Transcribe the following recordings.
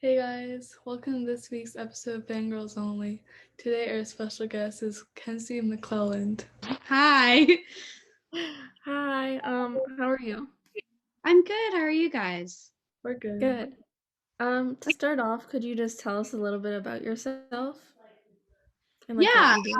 Hey guys, welcome to this week's episode of Fangirls Only. Today our special guest is Kenzie Mcclelland. Hi. Hi, how are you? I'm good. How are you guys? We're good. Good. To start off, could you just tell us a little bit about yourself and what Yeah, you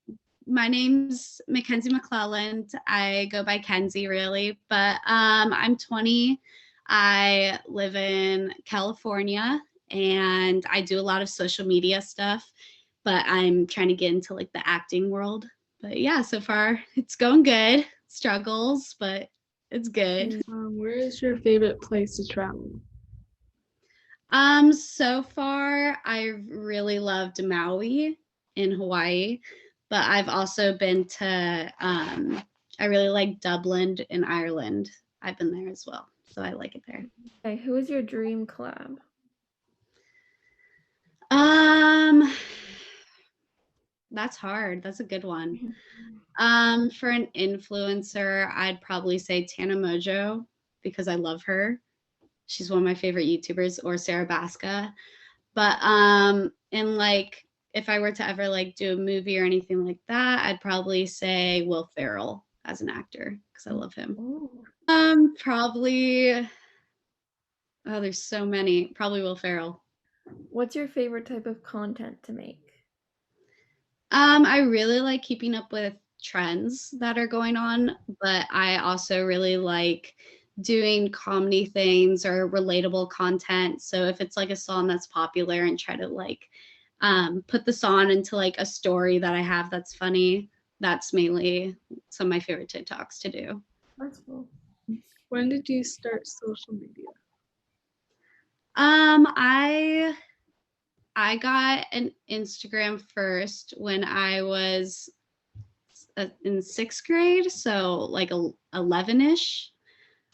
do? my name's Kenzie Mcclelland. I go by Kenzie really, but I'm 20. I live in California and I do a lot of social media stuff, but I'm trying to get into like the acting world. But yeah, so far it's going good. Struggles, but it's good. Where is your favorite place to travel? So far I've really loved Maui in Hawaii, but I've also been to I really like Dublin in Ireland. I've been there as well, so I like it there. Okay, who is your dream collab? Um, that's hard. That's a good one. For an influencer, I'd probably say Tana Mojo because I love her. She's one of my favorite YouTubers, or Sarah Baska. But and like if I were to ever like do a movie or anything like that, I'd probably say Will Ferrell as an actor because I love him. Ooh. Probably there's so many. Probably Will Ferrell. What's your favorite type of content to make? I really like keeping up with trends that are going on, but I also really like doing comedy things or relatable content. So if it's like a song that's popular and try to like put the song into like a story that I have that's funny, that's mainly some of my favorite TikToks to do. That's cool. When did you start social media? I got an Instagram first when I was in 6th grade, so like 11ish,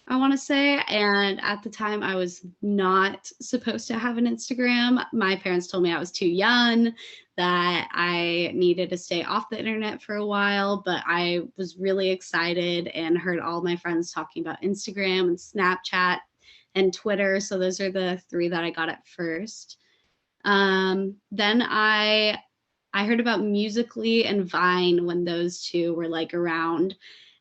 I want to say. And at the time, I was not supposed to have an Instagram. My parents told me I was too young, that I needed to stay off the internet for a while. But I was really excited and heard all my friends talking about Instagram and Snapchat and Twitter. So those are the three that I got at first. Then I heard about Musically and Vine when those two were like around.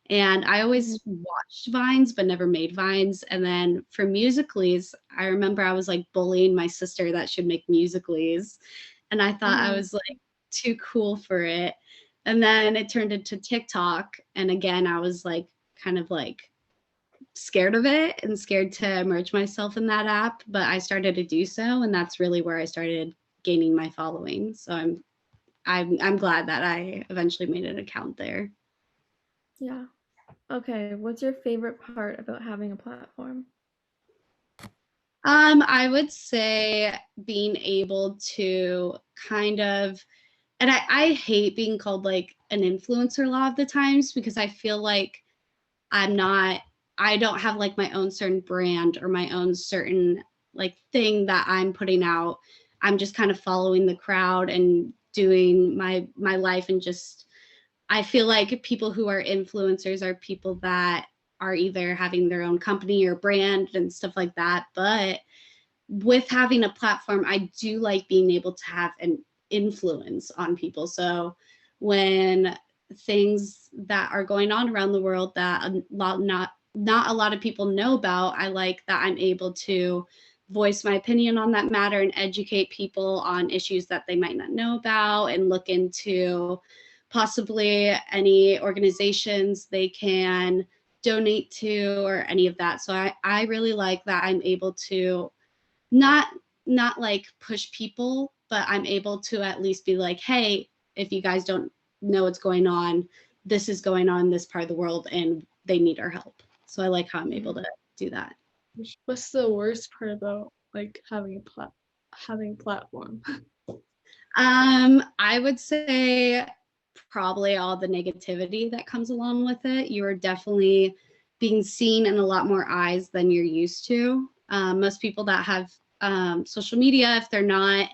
And I always watched Vines, but never made Vines. And then for Musicallys, I remember I was like bullying my sister that should make Musicallys. And I thought I was like too cool for it. And then it turned into TikTok. And again, I was like kind of like scared of it and scared to immerse myself in that app. But I started to do so. And that's really where I started gaining my following. So I'm glad that I eventually made an account there. Yeah. Okay, what's your favorite part about having a platform? I would say being able to kind of, and I hate being called like an influencer a lot of the times because I feel like I'm not, I don't have like my own certain brand or my own certain like thing that I'm putting out. I'm just kind of following the crowd and doing my life, and just I feel like people who are influencers are people that are either having their own company or brand and stuff like that. But with having a platform, I do like being able to have an influence on people. So when things that are going on around the world that not a lot of people know about, I like that I'm able to voice my opinion on that matter and educate people on issues that they might not know about, and look into possibly any organizations they can donate to or any of that. So I really like that I'm able to not like push people, but I'm able to at least be like, hey, if you guys don't know what's going on, this is going on in this part of the world and they need our help. So I like how I'm able to do that. What's the worst part about like having a platform? I would say probably all the negativity that comes along with it. You are definitely being seen in a lot more eyes than you're used to. Most people that have social media, if they're not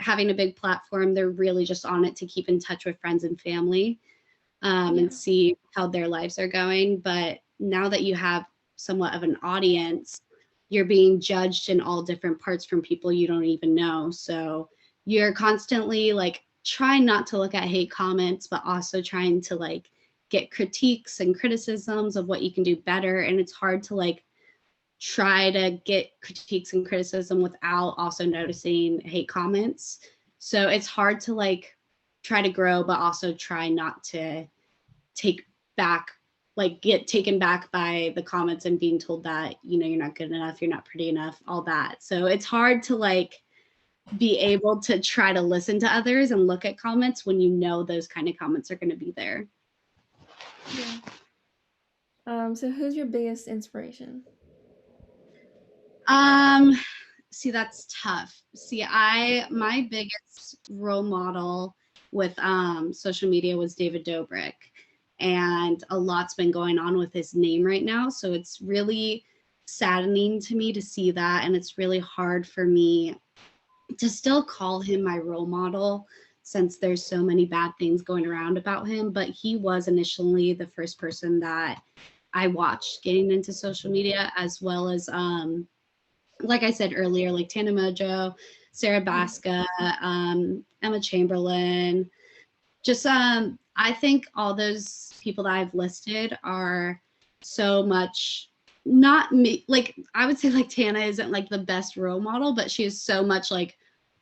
having a big platform, they're really just on it to keep in touch with friends and family, and see how their lives are going. But now that you have somewhat of an audience, you're being judged in all different parts from people you don't even know. So you're constantly like trying not to look at hate comments, but also trying to like get critiques and criticisms of what you can do better. And it's hard to like try to get critiques and criticism without also noticing hate comments. So it's hard to like try to grow, but also try not to take back, like get taken back by the comments and being told that, you know, you're not good enough, you're not pretty enough, all that. So it's hard to like be able to try to listen to others and look at comments when you know those kind of comments are going to be there. Yeah. So who's your biggest inspiration? See, that's tough. See, my biggest role model with social media was David Dobrik, and a lot's been going on with his name right now. So it's really saddening to me to see that, and it's really hard for me to still call him my role model since there's so many bad things going around about him. But he was initially the first person that I watched getting into social media, as well as like I said earlier, like Tana Mojo, Sarah Baska, Emma Chamberlain. Just I think all those people that I've listed are so much not me. Like I would say like Tana isn't like the best role model, but she is so much like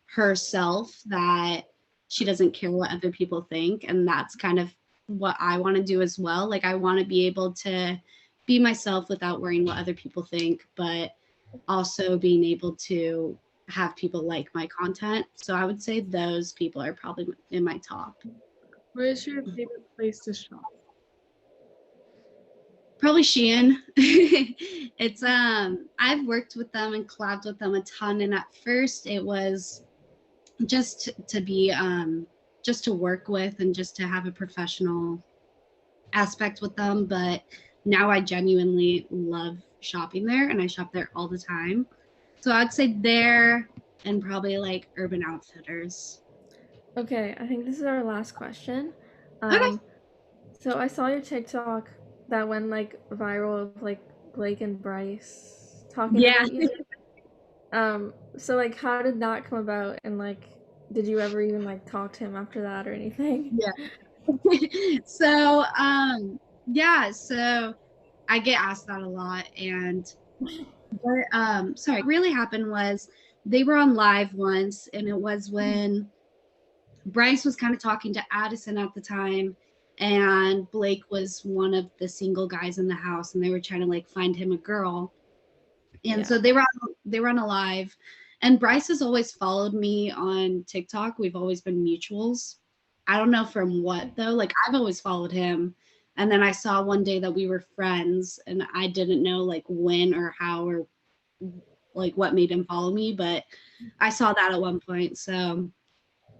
herself that she doesn't care what other people think. And that's kind of what I want to do as well. Like I want to be able to be myself without worrying what other people think, but also being able to have people like my content. So I would say those people are probably in my top. Where is your favorite place to shop? Probably Shein. It's I've worked with them and collabed with them a ton, and at first it was just to be just to work with and just to have a professional aspect with them, but now I genuinely love shopping there and I shop there all the time. So I'd say there and probably like Urban Outfitters. Okay, I think this is our last question. Okay. So I saw your TikTok that went like viral of like Blake and Bryce talking Yeah. about you. So like how did that come about, and like did you ever even like talk to him after that or anything? Yeah. So yeah, so I get asked that a lot, and what really happened was they were on live once, and it was when Bryce was kind of talking to Addison at the time, and Blake was one of the single guys in the house, and they were trying to like find him a girl. And so they were on a live, and Bryce has always followed me on TikTok. We've always been mutuals. I don't know from what though. Like I've always followed him, and then I saw one day that we were friends, and I didn't know like when or how or like what made him follow me, but I saw that at one point. So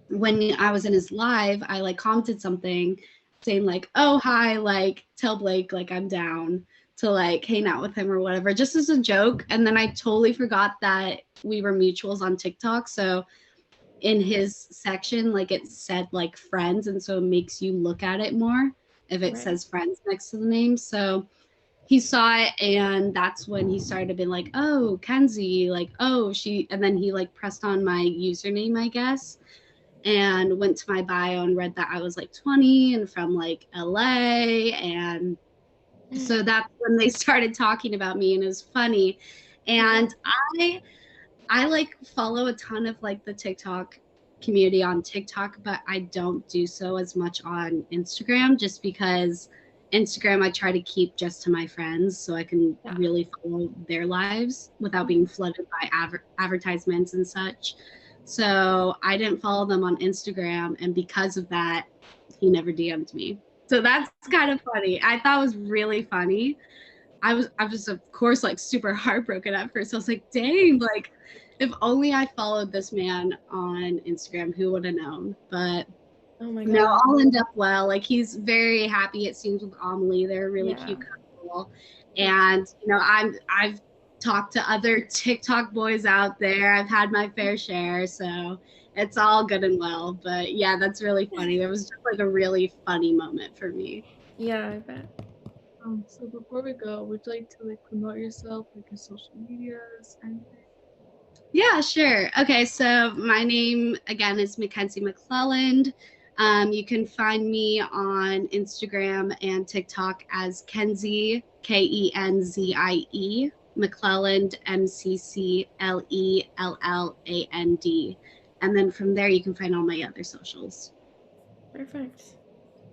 when I was in his live, I like commented something saying like, "Oh, hi, like tell Blake like I'm down to like hang out with him or whatever," just as a joke. And then I totally forgot that we were mutuals on TikTok. So in his section, like it said like friends, and so it makes you look at it more if it says friends next to the name. So he saw it, and that's when he started being like, "Oh, Kenzie, like, oh, she," and then he like pressed on my username, I guess, and went to my bio and read that I was like 20 and from like LA. And so that's when they started talking about me, and it was funny. And I like follow a ton of like the TikTok community on TikTok, but I don't do so as much on Instagram, just because Instagram I try to keep just to my friends so I can really follow their lives without being flooded by advertisements and such. So I didn't follow them on Instagram, and because of that, he never DM'd me. So that's kind of funny. I thought it was really funny. I was of course like super heartbroken at first. I was like, dang, like if only I followed this man on Instagram, who would have known? But Oh my God. no, all ended up well. Like he's very happy, it seems, with Amelie. They're a really cute couple. And you know, I've talked to other TikTok boys out there. I've had my fair share, so it's all good and well. But yeah, that's really funny. It was just like a really funny moment for me. Yeah, I bet. So before we go, would you like to like promote yourself, like your social medias, anything? Yeah, sure. Okay, so my name again is Kenzie Mcclelland. You can find me on Instagram and TikTok as Kenzie, Kenzie, McClelland, MCCLELLAND. And then from there, you can find all my other socials. Perfect.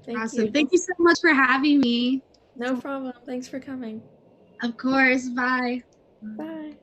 Thank Awesome. you. Thank you so much for having me. No problem. Thanks for coming. Of course. Bye. Bye.